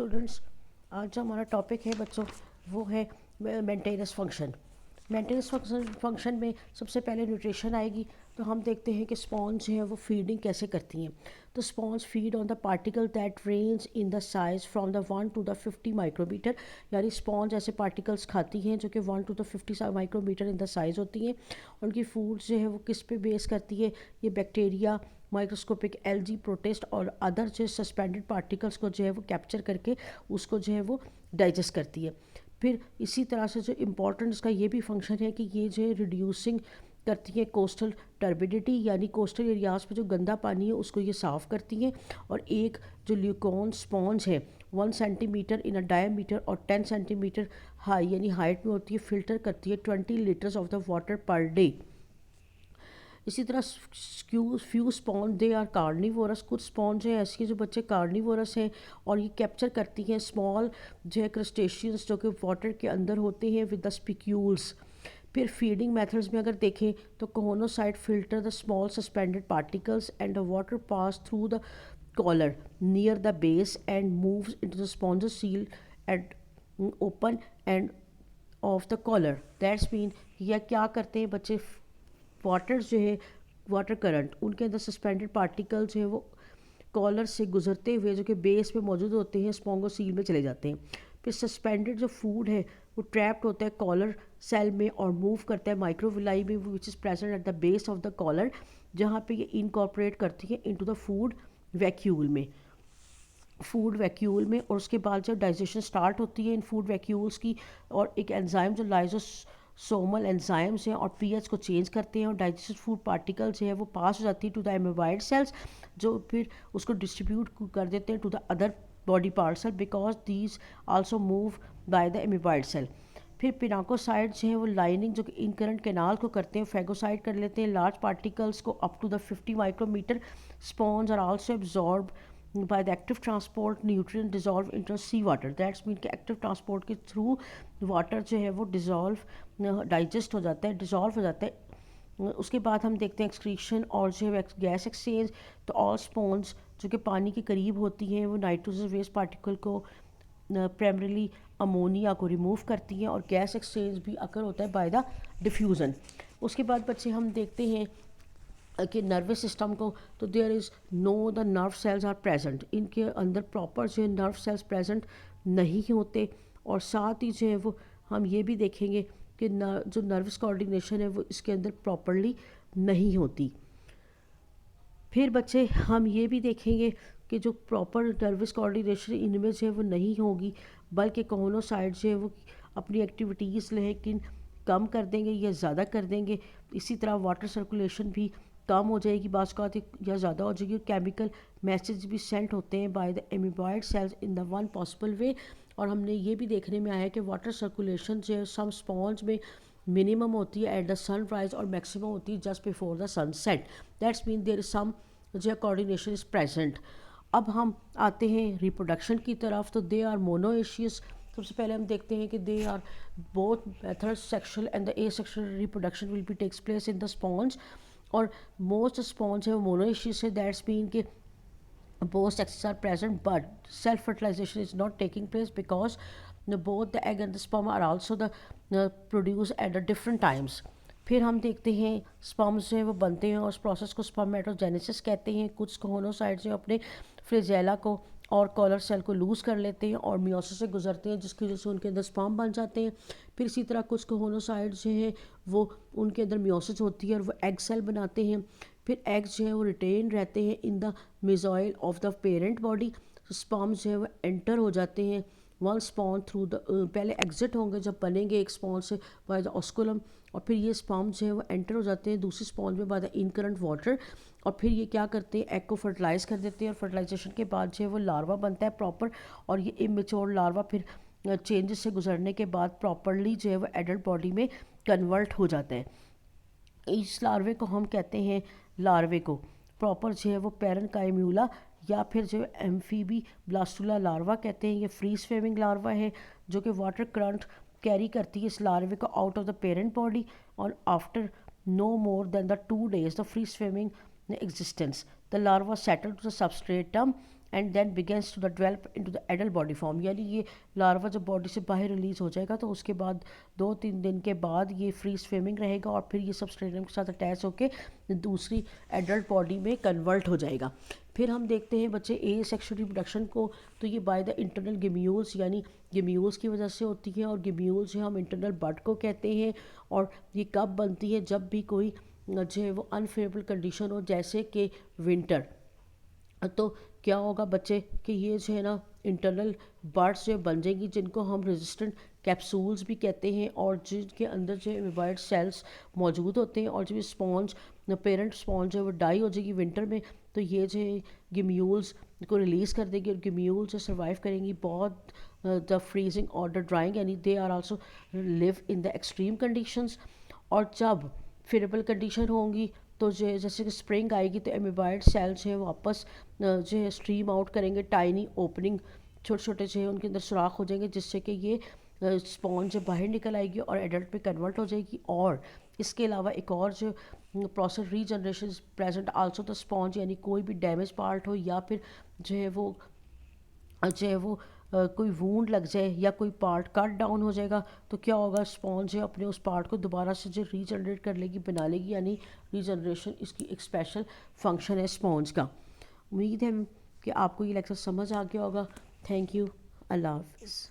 Students, आज जो हमारा टॉपिक है बच्चों वो है मेंटेनेंस फंक्शन। मेंटेनेंस फंक्शन में सबसे पहले न्यूट्रिशन आएगी। तो हम देखते हैं कि स्पॉन्ज जो है वो फीडिंग कैसे करती हैं। तो sponge feed on the particle that range in the size from the 1 to the 50 micrometre. यानी स्पॉन्ज ऐसे पार्टिकल्स खाती हैं जो कि 1 to the 50 micrometre in the size होती हैं। उनकी फूड जो है वो किस पे बेस करती है? ये बैक्टीरिया, माइक्रोस्कोपिक एलजी, प्रोटिस्ट और अदर जो सस्पेंडेड पार्टिकल्स को जो है वो कैप्चर करके उसको जो है वो डाइजेस्ट करती है। फिर इसी तरह से जो इम्पोर्टेंट इसका ये भी फंक्शन है कि ये जो है रिड्यूसिंग करती है कोस्टल टर्बिडिटी, यानी कोस्टल एरियाज़ पे जो गंदा पानी है उसको ये साफ़ करती हैं। और एक जो ल्यूकॉन स्पॉन्ज है 1 सेंटीमीटर इन अ डायमीटर और 10 सेंटीमीटर हाई यानी हाइट में होती है, फ़िल्टर करती है 20 litres of the water per day. इसी तरह few sponge they are carnivorous. कुछ स्पॉन्ज हैं ऐसी जो बच्चे कार्निवोरस हैं और ये कैप्चर करती हैं स्मॉल जो है क्रस्टेशियंस जो कि वाटर के अंदर होते हैं विद द स्पिक्यूल्स। फिर फीडिंग मेथड्स में अगर देखें तो choanocyte filter the small suspended particles and the water pass through the collar near the base and moves into the spongocoel at open end of the collar. That's mean यह क्या करते हैं बच्चे, water जो है water current उनके अंदर suspended particle जो है वो कॉलर से गुजरते हुए जो कि बेस पे मौजूद होते हैं स्पोंगोसील में चले जाते हैं। फिर सस्पेंडेड जो फूड है वो ट्रैप्ड होता है कॉलर सेल में और मूव करता है माइक्रोविलाई में which is present at the base of the collar, जहाँ पे ये इनकॉर्पोरेट करती है इनटू द फूड वैक्यूल में। और उसके बाद जब डाइजेशन स्टार्ट होती है इन फूड वैक्यूल्स की, और एक एंजाइम जो लाइजोसोमल एंजाइम्स हैं और पीएच को चेंज करते हैं और डाइजेस्टेड फूड पार्टिकल जो है वो पास हो जाती है टू द एमीबाइड सेल्स, जो फिर उसको डिस्ट्रीब्यूट कर देते हैं to the other body part cell because these also move by the amoeboid cell. फिर पिनाकोसाइड जो है वो लाइनिंग जो कि इनकरेंट कैनाल को करते हैं फैगोसाइड कर लेते हैं लार्ज पार्टिकल्स को up to the 50 micrometre. Sponge are also absorb by the active transport nutrient dissolve into sea water। That's mean कि एक्टिव ट्रांसपोर्ट के थ्रू वाटर जो है वो डाइजेस्ट हो जाता है, डिज़ोल्व हो जाता है। उसके बाद हम देखते हैं एक्सक्रीशन और जो है गैस एक्सचेंज। तो ऑल स्पॉन्ज जो कि पानी के करीब होती हैं वो नाइट्रोजन वेस्ट पार्टिकल को प्राइमरीली अमोनिया को रिमूव करती हैं और गैस एक्सचेंज भी अकर होता है बाय द डिफ्यूज़न। उसके बाद बच्चे हम देखते हैं कि नर्वस सिस्टम को, तो there is no the nerve cells are present. इनके अंदर प्रॉपर जो है नर्व सेल्स प्रेजेंट नहीं होते। और साथ ही जो है वो हम ये भी देखेंगे कि जो नर्वस कोऑर्डिनेशन है वो इसके अंदर प्रॉपरली नहीं होती। फिर बच्चे हम ये भी देखेंगे कि जो प्रॉपर नर्वस कोऑर्डिनेशन इनमें जो है वो नहीं होगी, बल्कि कोहोनोसाइट जो है वो अपनी एक्टिविटीज़ लेकिन कम कर देंगे या ज़्यादा कर देंगे। इसी तरह वाटर सर्कुलेशन भी कम हो जाएगी बाज़ का या ज़्यादा हो जाएगी। केमिकल मैसेज भी सेंड होते हैं by the amoeboid cells in the one possible way. और हमने ये भी देखने में आया है कि वाटर सर्कुलेशन जो है सम स्पॉन्ज में मिनिमम होती है एट द सनराइज और मैक्सिमम होती है just before the sunset. That's mean there is some जो कोऑर्डिनेशन इज प्रेजेंट। अब हम आते हैं रिप्रोडक्शन की तरफ। तो दे आर मोनोएशियस। सबसे पहले हम देखते हैं कि they are both method sexual and the asexual reproduction will be takes place in the sponge. और मोस्ट स्पॉन्ज है वो मोनोएशियस है। दैट्स मीन कि both sexes are present but self fertilization is not taking place because both the egg and the sperm are also produced at the different times। फिर हम देखते हैं sperms जो है वो बनते हैं और उस प्रोसेस को स्पर्मेटोजेनेसिस कहते हैं। कुछ कोहोनोसाइट्स जो अपने फ्लेजेला को और कॉलर सेल को लूज़ कर लेते हैं और मियोसिस से गुजरते हैं जिसकी वजह से उनके अंदर स्पर्म बन जाते हैं। फिर इसी तरह कुछ कोहोनोसाइट्स जो हैं वो उनके अंदर मियोसिस होती है और वो एग सेल बनाते हैं। फिर एग्स जो है वो रिटेन रहते हैं in the mesoglea of the parent body. Sperm जो है वो एंटर हो जाते हैं वन स्पॉन थ्रू द, पहले एग्जिट होंगे जब बनेंगे एक स्पॉन से बाय द ऑस्कुलम, और फिर ये स्पर्म जो है वो एंटर हो जाते हैं दूसरी स्पॉन्ज में बाय द इनकरेंट वाटर। और फिर ये क्या करते हैं, एग को फर्टिलाइज़ कर देते हैं और फर्टिलाइजेशन के बाद जो है वो लार्वा बनता है प्रॉपर। और ये इमेच्योर लार्वा फिर चेंजेस से गुजरने के बाद प्रॉपरली जो है वो एडल्ट बॉडी में कन्वर्ट हो जाता है। इस लार्वे को हम कहते हैं लार्वे को प्रॉपर जो है वो पैरेन्काइम्यूला या फिर जो एम्फीबी ब्लास्टुला लार्वा कहते हैं। ये फ्री स्विमिंग लार्वा है जो कि वाटर करंट कैरी करती है इस लार्वे को out of the parent body. और after no more than the 2 days the free swimming existence, the larva settle to the substratum and then begins to the develop into the adult body form, यानी ये larva जब body से बाहर release हो जाएगा तो उसके बाद 2-3 दिन के बाद ये फ्री स्विमिंग रहेगा और फिर ये सबस्ट्रेटम के साथ अटैच होकर दूसरी एडल्ट बॉडी में कन्वर्ट हो जाएगा। फिर हम देखते हैं बच्चे ए सेक्सुअल रिप्रोडक्शन को, तो ये बाय द इंटरनल गिम्यूल्स, यानी गिम्यूल्स की वजह से होती है, और गिम्यूल्स जो हम इंटरनल बड को कहते हैं। और ये कब बनती है, जब भी कोई जो है वो अनफेवरेबल कंडीशन हो, जैसे कि विंटर। तो क्या होगा बच्चे कि ये जो है ना इंटरनल बर्ड्स जो बन जाएंगी, जिनको हम रेजिस्टेंट कैप्सूल्स भी कहते हैं, और जिनके अंदर जो एमीबाइड सेल्स मौजूद होते हैं। और जब स्पॉन्ज पेरेंट स्पॉन्ज है वो डाई हो जाएगी विंटर में, तो ये जो गिम्यूल्स को रिलीज़ कर देगी, और गिम्यूल्स जो सर्वाइव करेंगी बहुत द फ्रीजिंग और द ड्राइंग, यानी they are also live in the extreme conditions. और जब फेवरेबल कंडीशन होंगी तो जो जैसे कि स्प्रिंग आएगी तो एमीबाइड सेल्स हैं वापस जो है स्ट्रीम आउट करेंगे, टाइनी ओपनिंग, छोटे छोटे जो है उनके अंदर सुराख हो जाएंगे, जिससे कि ये स्पॉन्ज बाहर निकल आएगी और एडल्ट में कन्वर्ट हो जाएगी। और इसके अलावा एक और जो process regeneration present also the sponge, यानी कोई भी डैमेज पार्ट हो या फिर जो है वो कोई वूंड लग जाए या कोई पार्ट कट डाउन हो जाएगा, तो क्या होगा, स्पॉन्ज है अपने उस पार्ट को दोबारा से जो रीजनरेट कर लेगी, बना लेगी, यानी रीजनरेशन इसकी एक स्पेशल फंक्शन है स्पॉन्ज का। उम्मीद है कि आपको ये लेक्चर समझ आ गया होगा। Thank you. अल्लाह हाफिज़।